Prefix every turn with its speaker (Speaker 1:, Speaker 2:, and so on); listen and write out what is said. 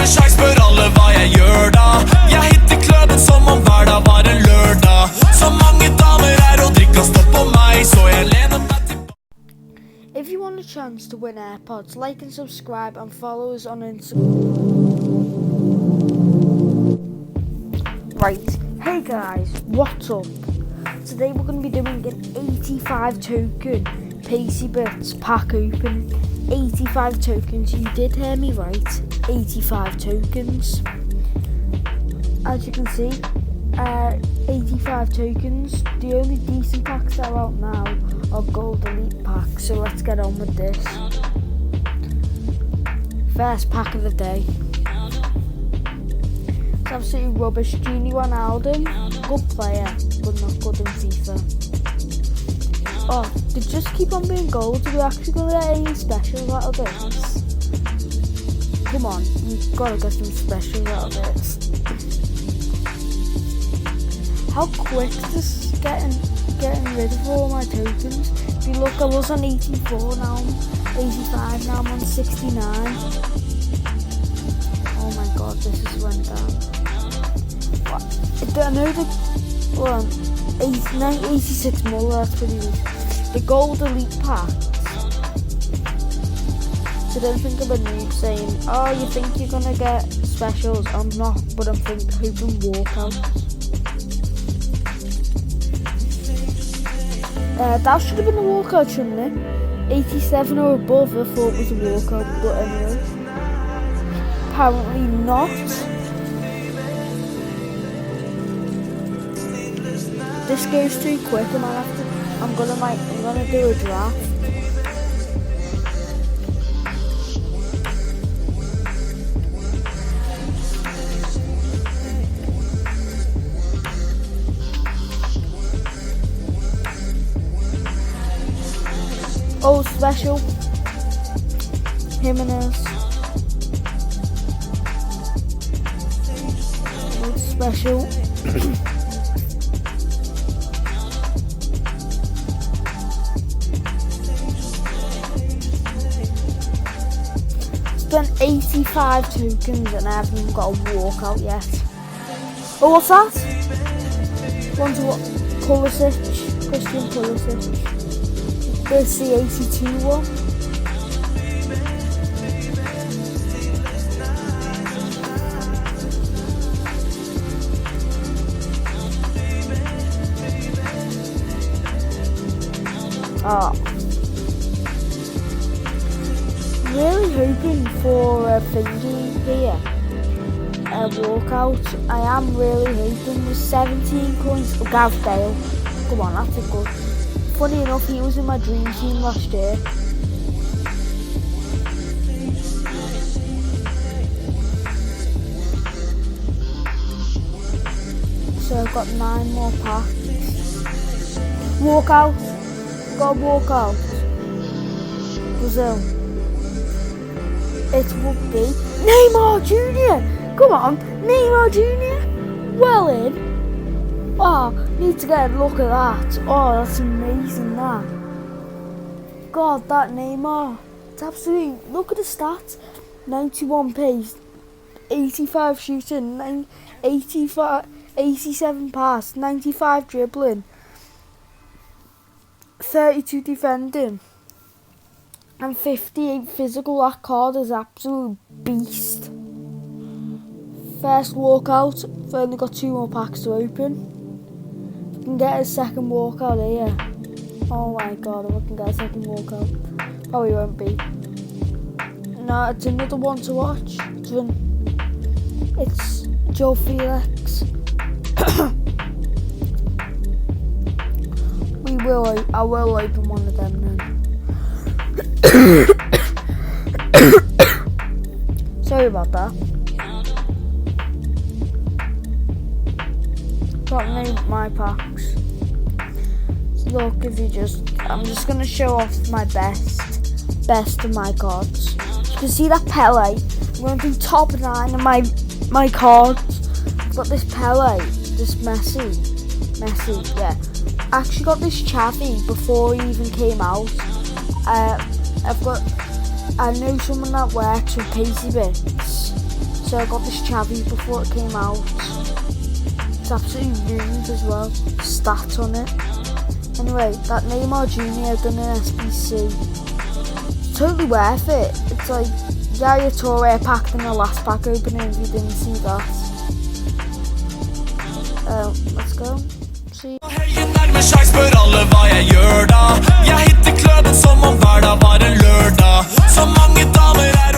Speaker 1: med sjakk, spør alle hva jeg gjør da. Jeg hitter kløben som om hver dag var en lørdag. Så mange damer her og drikker stopp på meg, så jeg lener meg til.
Speaker 2: If you want a chance to win AirPods, like and subscribe and follow us on Instagram. Right, hey guys, what's up? Today we're going to be doing an 85 token Pacybits pack opening. 85 tokens, you did hear me right, 85 tokens. As you can see, 85 tokens. The only decent packs that are out now are gold elite packs, so let's get on with this. First pack of the day. It's absolutely rubbish. Genie Wijnaldum, good player, but not good in FIFA. Oh, they just keep on being gold. Are we actually going to get any specials out of this? Come on, you've got to get some specials out of this. How quick is this getting rid of all my tokens? If you look, I was on 84, now I'm 85, now I'm on 69. Oh my god, this has went down. What? I know the 86 more, that's pretty weak. The gold elite packs. So don't think I'm a noob saying, oh, you think you're gonna get specials? I'm not, but I'm hoping walkouts. That should have been a walkout, shouldn't it? 87 or above, I thought was a walkout, but anyway. Apparently not. This goes too quick, and I'm gonna do a draft. Oh, special. Jimenez. Oh, special. Spent 85 tokens and I haven't even got a walkout yet. Oh, what's that? One to what? Pulisic. Christian Pulisic. There's the 82 one. Oh. Really hoping for a thingy here. A walkout. I am really hoping with 17 coins. Oh, Gareth Bale. Come on, that's a good. Funny enough, he was in my dream team last year. So I've got 9 more packs. Walkout. Got a walkout. Brazil. It would be Neymar Jr. Come on, Neymar Jr. Well in. Oh, need to get a look at that. Oh, that's amazing, that. God, that Neymar. It's absolutely, look at the stats. 91 pace, 85 shooting, 87 pass, 95 dribbling, 32 defending, and 58 physical. That card is absolute beast. First walkout. I've only got 2 more packs to open. Can get a second walkout here. Oh my god, if I can get a second walkout. Probably won't be. No, it's another one to watch. It's Joe Felix. I will open one of them then. Sorry about that. Got my packs. Look, if you I'm just gonna show off my best of my cards. You can see that Pele. I'm gonna do top 9 of my cards. I've got this Pele, this Messi, yeah. I actually got this Xavi before he even came out. I know someone that works with Pacybits, So I got this chavvy before it came out. It's absolutely ruined as well. Stats on it. Anyway, that Neymar Jr. done an SBC. It's totally worth it. It's like Yaya Toure packed in the last pack opening if you didn't see that. Let's go. See.
Speaker 1: Helgen nærmer seg, spør alle hva jeg gjør da. Jeg hitter kløden som om hver dag var en lørdag. Så mange damer er